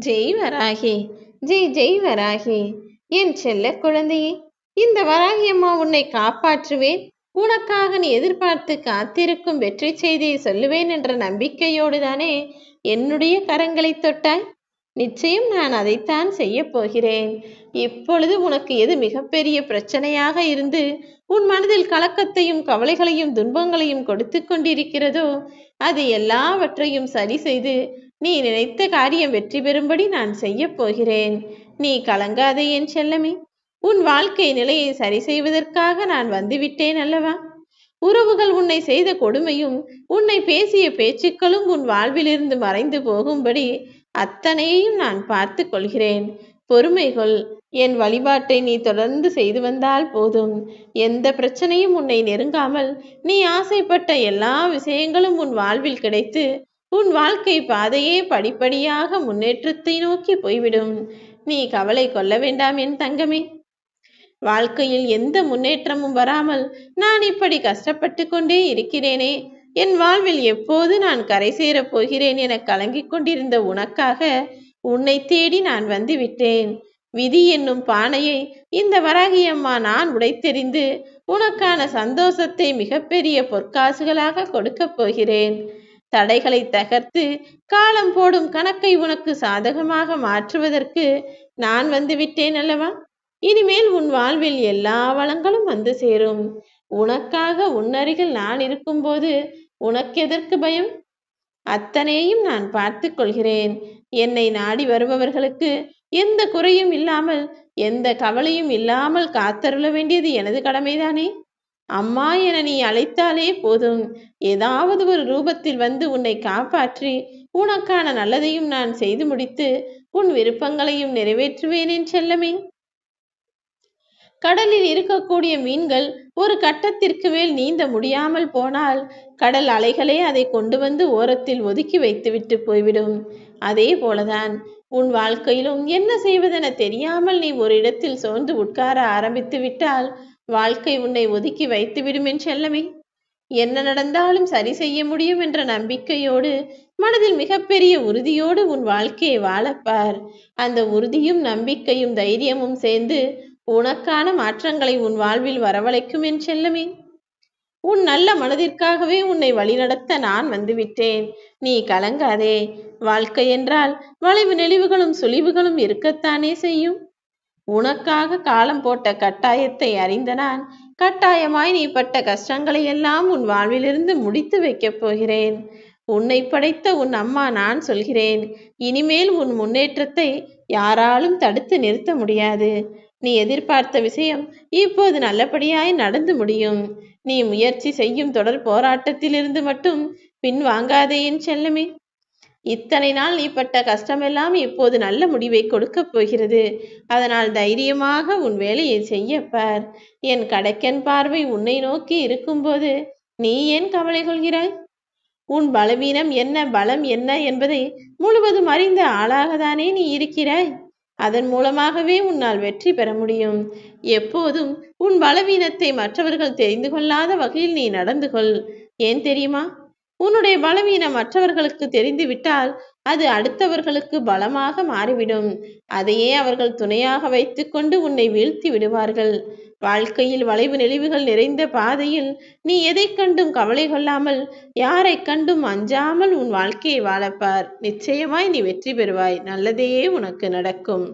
ஜெய் வராகி, ஜெய் ஜெய் வராகி, என் செல்ல குழந்தையே, இந்த வராகி அம்மா உன்னை காப்பாற்றுவேன், உனக்காக நீ எதிர்பார்த்து காத்திருக்கும் வெற்றி செய்தியை சொல்லுவேன் என்ற நம்பிக்கையோடு தானே என்னுடைய கரங்களை தொட்டாய். நிச்சயம் நான் அதைத்தான் செய்ய போகிறேன். இப்பொழுது உனக்கு எது மிகப்பெரிய பிரச்சனையாக இருந்து உன் மனதில் கலக்கத்தையும் கவலைகளையும் துன்பங்களையும் கொடுத்து கொண்டிருக்கிறதோ அது எல்லாவற்றையும் சரி செய்து நீ நினைத்த காரியம் வெற்றி பெறும்படி நான் செய்ய போகிறேன். நீ கலங்காதே என் செல்லமே. உன் வாழ்க்கை நிலையை சரி செய்வதற்காக நான் வந்துவிட்டேன் அல்லவா? உறவுகள் உன்னை செய்த கொடுமையும் உன்னை பேசிய பேச்சுக்களும் உன் வாழ்விலிருந்து மறைந்து போகும்படி அத்தனையையும் நான் பார்த்து கொள்கிறேன். பொறுமை கொள். என் வழிபாட்டை நீ தொடர்ந்து செய்து வந்தால் போதும். எந்த பிரச்சனையும் உன்னை நெருங்காமல் நீ ஆசைப்பட்ட எல்லா விஷயங்களும் உன் வாழ்வில் கிடைத்து உன் வாழ்க்கை பாதையே படிப்படியாக முன்னேற்றத்தை நோக்கி போய்விடும். நீ கவலை கொள்ள வேண்டாம் என் தங்கமே. வாழ்க்கையில் எந்த முன்னேற்றமும் வராமல் நான் இப்படி கஷ்டப்பட்டு கொண்டே இருக்கிறேனே, என் வாழ்வில் எப்போது நான் கரை சேரப் போகிறேன் என கலங்கிக் கொண்டிருந்த உனக்காக உன்னை தேடி நான் வந்து விட்டேன். விதி என்னும் பானையை இந்த வராகி அம்மா நான் உடைத்தெறிந்து உனக்கான சந்தோஷத்தை மிகப்பெரிய பொற்காசுகளாக கொடுக்கப் போகிறேன். தடைகளை தகர்த்து காலம் போடும் கணக்கை உனக்கு சாதகமாக மாற்றுவதற்கு நான் வந்து விட்டேன் அல்லவா? இனிமேல் உன் வாழ்வில் எல்லா வளங்களும் வந்து சேரும். உனக்காக உன்னருகில் நான் இருக்கும்போது உனக்கு எதற்கு பயம்? அத்தனையும் நான் பார்த்து கொள்கிறேன். என்னை நாடி வருபவர்களுக்கு எந்த குறையும் இல்லாமல் எந்த கவலையும் இல்லாமல் காத்தருள வேண்டியது எனது கடமைதானே. அம்மா என நீ அழைத்தாலே போதும், ஏதாவது ஒரு ரூபத்தில் வந்து உன்னை காப்பாற்றி உனக்கான நல்லதையும் நான் செய்து முடித்து உன் விருப்பங்களையும் நிறைவேற்றுவேன் என் செல்லமே. கடலில் இருக்கக்கூடிய மீன்கள் ஒரு கட்டத்திற்கு மேல் நீந்த முடியாமல் போனால் கடல் அலைகளே அதை கொண்டு வந்து ஓரத்தில் ஒதுக்கி வைத்துவிட்டு போய்விடும். அதே போலதான் உன் வாழ்க்கையிலும் என்ன செய்வதென தெரியாமல் நீ ஒரு இடத்தில் சோர்ந்து உட்கார ஆரம்பித்து விட்டால் வாழ்க்கை உன்னை ஒதுக்கி வைத்துவிடும் என் செல்லமே. என்ன நடந்தாலும் சரி செய்ய முடியும் என்ற நம்பிக்கையோடு மனதில் மிகப்பெரிய உறுதியோடு உன் வாழ்க்கையை வாழப்பார். அந்த உறுதியும் நம்பிக்கையும் தைரியமும் சேர்ந்து உனக்கான மாற்றங்களை உன் வாழ்வில் வரவழைக்கும் என் செல்லமே. உன் நல்ல மனதிற்காகவே உன்னை வழிநடத்த நான் வந்துவிட்டேன். நீ கலங்காதே. வாழ்க்கை என்றால் வளைவு நெளிவுகளும் சுழிவுகளும் இருக்கத்தானே செய்யும். உனக்காக காலம் போட்ட கட்டாயத்தை அறிந்த நான் கட்டாயமாய் நீ பட்ட கஷ்டங்களை எல்லாம் உன் வாழ்விலிருந்து முடித்து வைக்கப் போகிறேன். உன்னை படைத்த உன் அம்மா நான் சொல்கிறேன், இனிமேல் உன் முன்னேற்றத்தை யாராலும் தடுத்து நிறுத்த முடியாது. நீ எதிர்பார்த்த விஷயம் இப்போது நல்லபடியாய் நடந்து முடியும். நீ முயற்சி செய்யும் தொடர் போராட்டத்திலிருந்து மட்டும் பின் வாங்காதே என் செல்லமே. இத்தனை நாள் நீ பட்ட கஷ்டமெல்லாம் இப்போது நல்ல முடிவை கொடுக்கப் போகிறது. அதனால் தைரியமாக உன் வேலையை செய்யப்பார். என் கடைக்கன் பார்வை உன்னை நோக்கி இருக்கும்போது நீ ஏன் கவலை கொள்கிறாய்? உன் பலவீனம் என்ன பலம் என்ன என்பதை முழுவதும் அறிந்த ஆளாகத்தானே நீ இருக்கிறாய். அதன் மூலமாகவே உன்னால் வெற்றி பெற முடியும். எப்போதும் உன் பலவீனத்தை மற்றவர்கள் தெரிந்து கொள்ளாத வகையில் நீ நடந்து கொள். ஏன் தெரியுமா? உன்னுடைய பலவீனம் மற்றவர்களுக்கு தெரிந்துவிட்டால் அது அடுத்தவர்களுக்கு பலமாக மாறிவிடும். அதையே அவர்கள் துணையாக வைத்துக்கொண்டு உன்னை வீழ்த்தி விடுவார்கள். வாழ்க்கையில் வளைவு நெளிவுகள் நிறைந்த பாதையில் நீ எதை கண்டும் கவலை கொள்ளாமல் யாரை கண்டும் அஞ்சாமல் உன் வாழ்க்கையை வாழப்பார். நிச்சயமாய் நீ வெற்றி பெறுவாய். நல்லதே உனக்கு நடக்கும்.